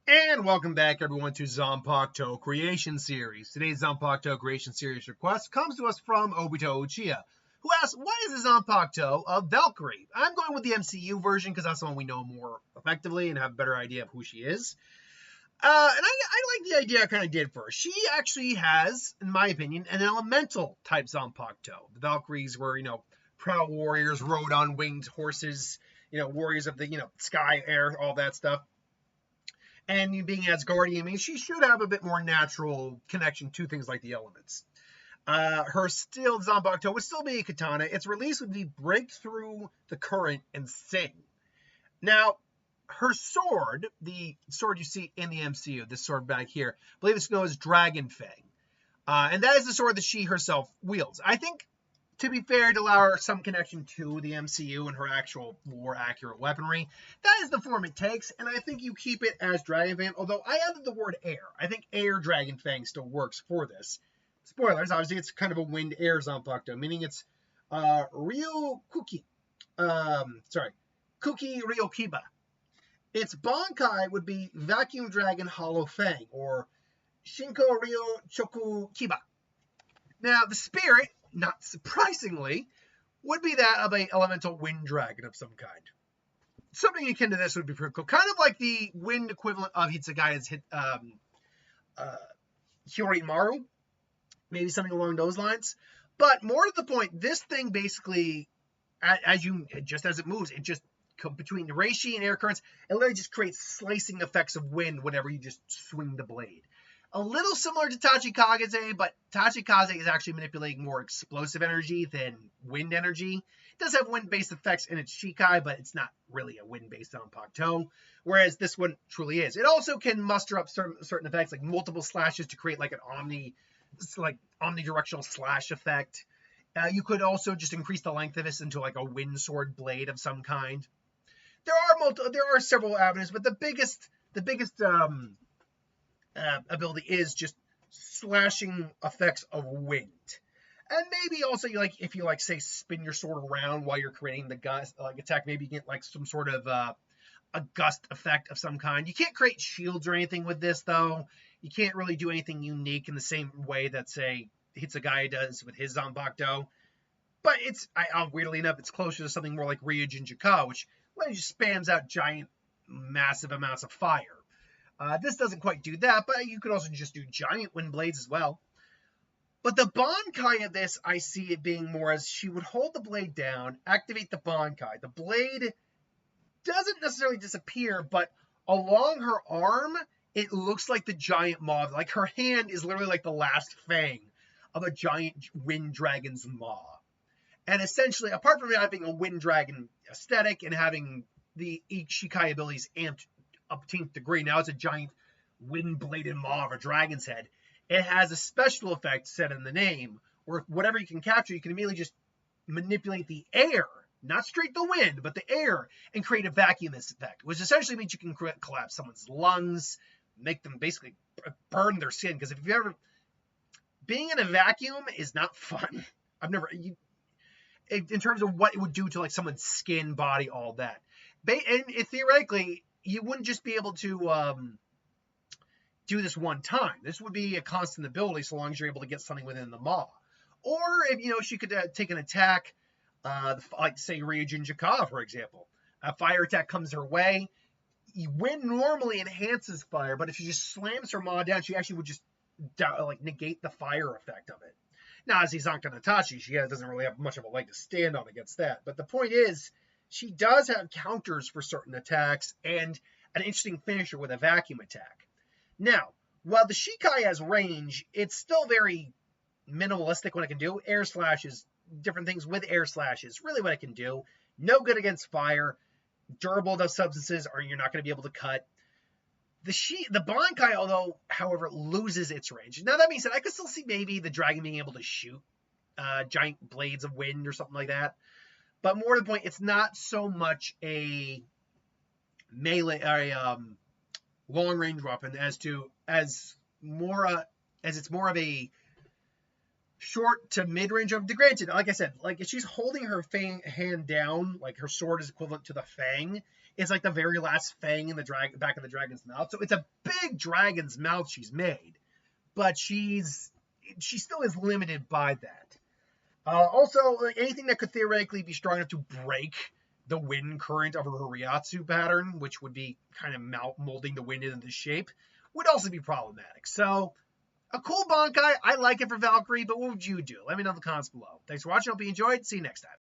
And welcome back, everyone, to Zanpakuto Creation Series. Today's Zanpakuto Creation Series request comes to us from Obito Uchiha, who asks, what is the Zanpakuto of Valkyrie? I'm going with the MCU version because that's the one we know more effectively and have a better idea of who she is. And I like the idea I kind of did first. She actually has, in my opinion, an elemental type Zanpakuto. The Valkyries were, proud warriors, rode on winged horses, warriors of the, sky, air, all that stuff. And you being Asgardian means she should have a bit more natural connection to things like the elements. Her steel Zanpakuto would still be a katana. Its release would be break through the current and sing. Now, her sword, the sword you see in the MCU, this sword back here, I believe it's known as Dragon Fang. And that is the sword that she herself wields. I think, to be fair, to allow her some connection to the MCU and her actual more accurate weaponry, that is the form it takes, and I think you keep it as Dragon Fang, although I added the word air. I think air Dragon Fang still works for this. Spoilers, obviously it's kind of a wind air Zanpakuto, meaning it's Ryo Kuki. Kuki Ryo Kiba. Its Bankai would be Vacuum Dragon Hollow Fang, or Shinko Ryo Choku Kiba. Now, the spirit, not surprisingly, would be that of an elemental wind dragon of some kind. Something akin to this would be pretty cool. Kind of like the wind equivalent of Hitsugai's Hyorimaru. Maybe something along those lines. But more to the point, this thing basically, just as it moves, it just between the reishi and air currents, it literally just creates slicing effects of wind whenever you just swing the blade. A little similar to Tachikaze, but Tachikaze is actually manipulating more explosive energy than wind energy. It does have wind-based effects in its Shikai, but it's not really a wind-based Zanpakuto, whereas this one truly is. It also can muster up certain effects, like multiple slashes to create like an omnidirectional slash effect. You could also just increase the length of this into like a wind sword blade of some kind. There are several avenues, but the biggest ability is just slashing effects of wind. And maybe also if you say spin your sword around while you're creating the gust attack, maybe you get like some sort of a gust effect of some kind. You can't create shields or anything with this though. You can't really do anything unique in the same way that say Hitsugaya does with his Zanpakuto. But weirdly enough, it's closer to something more like Ryujin Jika, which just spams out giant, massive amounts of fire. This doesn't quite do that, but you could also just do giant wind blades as well. But the Bankai of this, I see it being more as she would hold the blade down, activate the Bankai. The blade doesn't necessarily disappear, but along her arm, it looks like the giant maw. Like her hand is literally like the last fang of a giant wind dragon's maw. And essentially, apart from having a wind dragon aesthetic and having the Shikai abilities amped up to 10th degree, now it's a giant wind-bladed maw of a dragon's head. It has a special effect set in the name, where whatever you can capture, you can immediately just manipulate the air, not straight the wind, but the air, and create a vacuum effect, which essentially means you can collapse someone's lungs, make them basically burn their skin. Because if you've ever being in a vacuum is not fun. In terms of what it would do to like someone's skin, body, all that. And theoretically, you wouldn't just be able to do this one time. This would be a constant ability so long as you're able to get something within the maw. Or if she could take an attack, like say Ryujin Jika, for example. A fire attack comes her way. Wind normally enhances fire, but if she just slams her maw down, she actually would just negate the fire effect of it. Now, as Zanka Natachi, she doesn't really have much of a leg to stand on against that. But the point is, she does have counters for certain attacks and an interesting finisher with a vacuum attack. Now, while the Shikai has range, it's still very minimalistic what it can do. Air slashes, different things with air slashes, really what it can do. No good against fire. Durable to substances, or you're not going to be able to cut. The Bankai, however, loses its range. Now, that being said, I could still see maybe the dragon being able to shoot giant blades of wind or something like that. But more to the point, it's not so much a melee or a long range weapon as it's more of a short to mid range of. Granted, like I said, like if she's holding her hand down, like her sword is equivalent to the fang, is like the very last fang in the back of the dragon's mouth. So it's a big dragon's mouth she's made, but she still is limited by that. Also, anything that could theoretically be strong enough to break the wind current of her Horiatsu pattern, which would be kind of molding the wind into shape, would also be problematic. So, a cool Bankai. I like it for Valkyrie, but what would you do? Let me know in the comments below. Thanks for watching. Hope you enjoyed. See you next time.